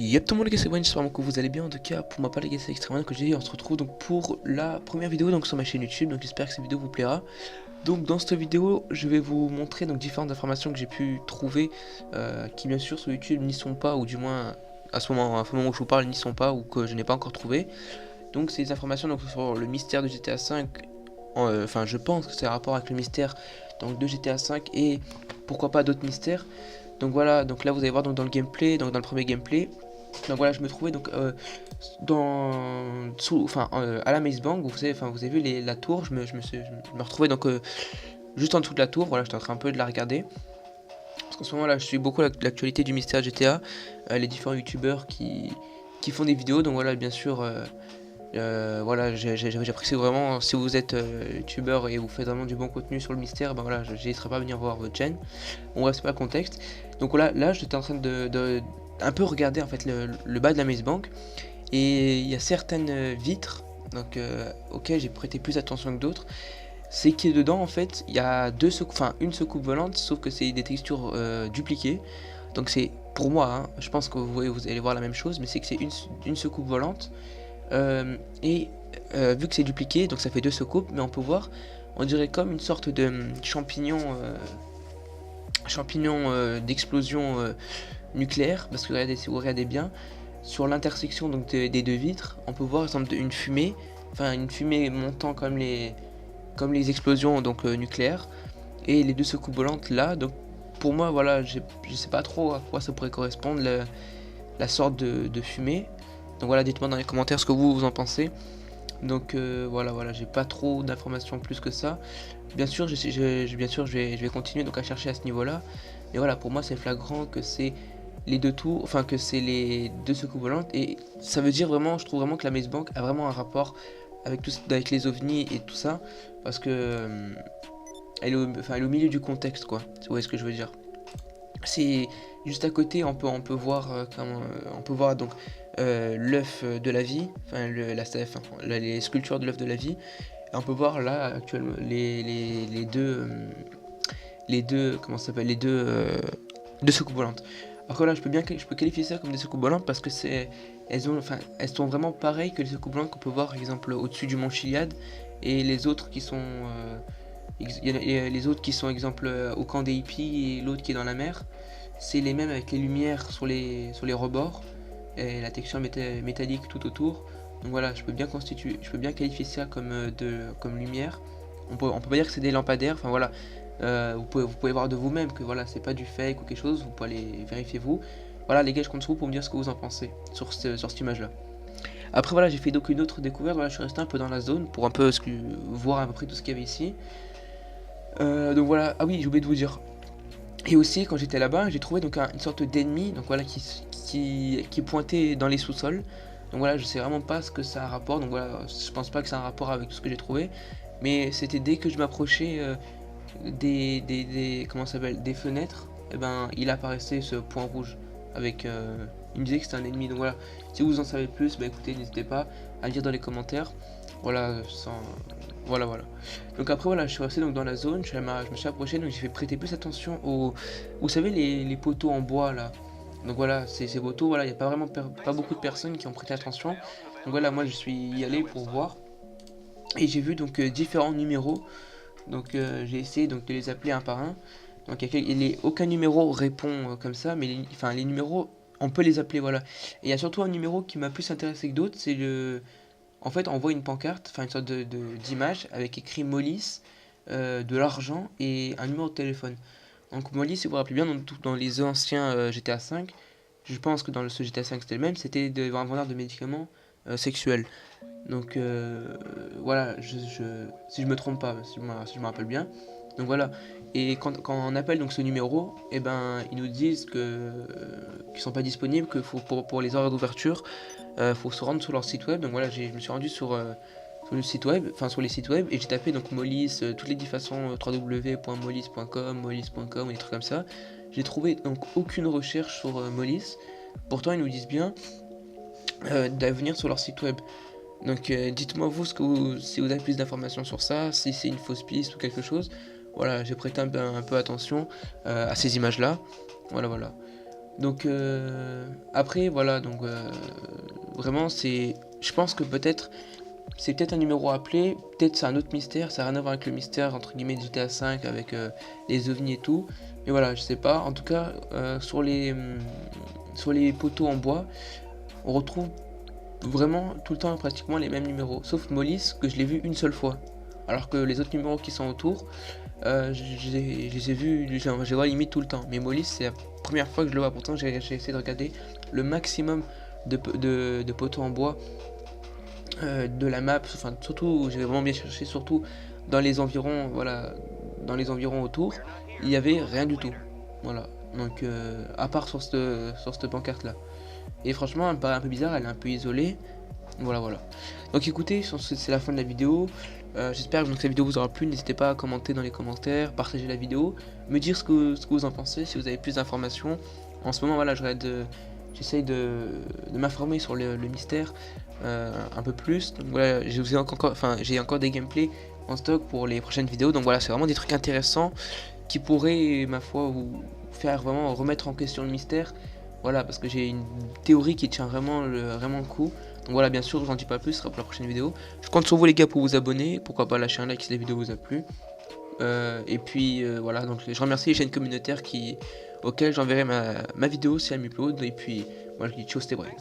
Yep tout le monde les gars, c'est Brian, j'espère que vous allez bien. En tout cas pour ma part les gars, c'est extrêmement que j'ai. On se retrouve donc pour la première vidéo donc sur ma chaîne YouTube. Donc j'espère que cette vidéo vous plaira. Donc dans cette vidéo je vais vous montrer donc différentes informations que j'ai pu trouver, qui bien sûr sur YouTube n'y sont pas, ou du moins à ce moment où je vous parle n'y sont pas, ou que je n'ai pas encore trouvé. Donc c'est des informations donc sur le mystère de GTA 5. Enfin je pense que c'est un rapport avec le mystère donc de GTA 5 et pourquoi pas d'autres mystères. Donc voilà, donc là vous allez voir donc dans le gameplay, donc dans le premier gameplay. Donc voilà, je me trouvais donc à la Maze Bank. Vous savez, vous avez vu la tour. Je me retrouvais donc juste en dessous de la tour. Voilà, j'étais en train un peu de la regarder. Parce qu'en ce moment là, je suis beaucoup l'actualité du mystère GTA, les différents youtubeurs qui font des vidéos. Donc voilà, bien sûr, voilà, j'apprécie vraiment si vous êtes youtubeur et vous faites vraiment du bon contenu sur le mystère. Ben voilà, j'hésiterai pas à venir voir votre chaîne. Bon bref, c'est pas le contexte. Donc voilà, là j'étais en train de un peu regarder en fait le bas de la Maze Bank, et il y a certaines vitres donc auxquelles j'ai prêté plus attention que d'autres. C'est que dedans en fait il y a une soucoupe volante, sauf que c'est des textures dupliquées. Donc c'est pour moi, hein, je pense que vous allez voir la même chose, mais c'est que c'est une soucoupe volante, vu que c'est dupliqué, donc ça fait deux soucoupes, mais on peut voir, on dirait comme une sorte de champignon d'explosion nucléaire, parce que regardez, si vous regardez bien sur l'intersection donc des deux vitres, on peut voir exemple une fumée, une fumée montant comme les explosions donc nucléaires, et les deux soucoupes volantes là. Donc pour moi voilà, je sais pas trop à quoi ça pourrait correspondre la sorte de fumée. Donc voilà, dites-moi dans les commentaires ce que vous en pensez. Donc voilà, j'ai pas trop d'informations plus que ça. Bien sûr, je vais continuer donc à chercher à ce niveau-là. Mais voilà, pour moi c'est flagrant que c'est les deux tours, enfin que c'est les deux secousses volantes, et ça veut dire vraiment, je trouve vraiment que la Maze Bank a vraiment un rapport avec avec les ovnis et tout ça, parce que elle est au milieu du contexte quoi. Si vous voyez ce que je veux dire. C'est juste à côté, on peut voir on peut voir donc l'œuf de la vie, les sculptures de l'œuf de la vie. Et on peut voir là actuellement les deux comment ça s'appelle, les deux soucoupes volantes. Alors que là, je peux qualifier ça comme des soucoupes volantes parce que elles sont vraiment pareilles que les soucoupes volantes qu'on peut voir, par exemple, au-dessus du mont Chiliad, et les autres qui sont, exemple, au camp des hippies, et l'autre qui est dans la mer. C'est les mêmes avec les lumières sur les rebords et la texture métallique tout autour. Donc voilà, je peux bien qualifier ça comme lumière. On peut pas dire que c'est des lampadaires. Enfin voilà, vous pouvez voir de vous-même que voilà, c'est pas du fake ou quelque chose. Vous pouvez aller vérifier vous. Voilà les gars, je compte sur vous pour me dire ce que vous en pensez sur cette image là. Après voilà, j'ai fait donc une autre découverte. Voilà, je suis resté un peu dans la zone pour un peu voir à peu près tout ce qu'il y avait ici. Donc voilà, ah oui, j'ai oublié de vous dire. Et aussi quand j'étais là-bas, j'ai trouvé donc une sorte d'ennemi, donc voilà, qui pointait dans les sous-sols. Donc voilà, je sais vraiment pas ce que ça a un rapport. Donc voilà, je pense pas que ça a un rapport avec tout ce que j'ai trouvé. Mais c'était dès que je m'approchais comment ça s'appelle, des fenêtres, et ben il apparaissait ce point rouge avec il me disait que c'était un ennemi. Donc voilà, si vous en savez plus, bah écoutez, n'hésitez pas à le dire dans les commentaires. Voilà, voilà. Donc après voilà, je suis resté donc dans la zone, je me suis approché, donc j'ai fait prêter plus attention aux, vous savez, les poteaux en bois là. Donc voilà, ces poteaux, voilà, il n'y a pas beaucoup de personnes qui ont prêté attention. Donc voilà, moi je suis y allé pour voir, et j'ai vu donc différents numéros. Donc j'ai essayé donc de les appeler un par un. Donc aucun numéro répond comme ça, mais les numéros, on peut les appeler, voilà. Et il y a surtout un numéro qui m'a plus intéressé que d'autres, c'est en fait, on voit une pancarte, enfin une sorte d'image avec écrit Mollis, de l'argent et un numéro de téléphone. Donc Mollis, si vous vous rappelez bien, dans les anciens GTA 5, je pense que dans ce GTA 5 c'était le même, c'était un vendeur de médicaments sexuels. Donc voilà, si je me trompe pas, si je me rappelle bien. Donc voilà, et quand on appelle donc ce numéro, et ben ils nous disent qu'ils sont pas disponibles, que pour les horaires d'ouverture, faut se rendre sur leur site web. Donc voilà, je me suis rendu sur le site web, sur les sites web, et j'ai tapé donc Mollis, toutes les 10 façons, www.mollis.com, mollis.com, ou des trucs comme ça. J'ai trouvé donc aucune recherche sur Mollis. Pourtant ils nous disent bien d'aller venir sur leur site web. Donc dites-moi vous, si vous avez plus d'informations sur ça, si c'est une fausse piste ou quelque chose. Voilà, j'ai prêté un peu attention à ces images là. Voilà. Donc après voilà, donc vraiment c'est, je pense que peut-être c'est peut-être un numéro à appeler, peut-être c'est un autre mystère, ça n'a rien à voir avec le mystère entre guillemets de GTA 5 avec les ovnis et tout. Mais voilà, je sais pas. En tout cas, sur les poteaux en bois, on retrouve vraiment tout le temps pratiquement les mêmes numéros, sauf Mollis que je l'ai vu une seule fois. Alors que les autres numéros qui sont autour, je les ai vus, je les vois limite tout le temps. Mais Mollis, c'est la première fois que je le vois. Pourtant, j'ai essayé de regarder le maximum de poteaux en bois de la map. Enfin, surtout, j'ai vraiment bien cherché, surtout dans les environs, voilà, dans les environs autour, il y avait rien du tout. Voilà. Donc, à part sur cette pancarte là. Et franchement, elle me paraît un peu bizarre, elle est un peu isolée. Voilà, voilà. Donc écoutez, c'est la fin de la vidéo. J'espère que cette vidéo vous aura plu. N'hésitez pas à commenter dans les commentaires, partager la vidéo, me dire ce que vous en pensez, si vous avez plus d'informations. En ce moment, voilà, j'essaye de m'informer sur le mystère un peu plus. Donc voilà, j'ai encore des gameplays en stock pour les prochaines vidéos. Donc voilà, c'est vraiment des trucs intéressants qui pourraient, ma foi, vous faire vraiment remettre en question le mystère. Voilà, parce que j'ai une théorie qui tient vraiment le coup. Donc voilà, bien sûr, j'en dis pas plus, ce sera pour la prochaine vidéo. Je compte sur vous les gars pour vous abonner, pourquoi pas lâcher un like si la vidéo vous a plu. Et puis voilà, donc je remercie les chaînes communautaires auxquelles j'enverrai ma vidéo si elle me plaît. Et puis moi je dis ciao, c'était vrai.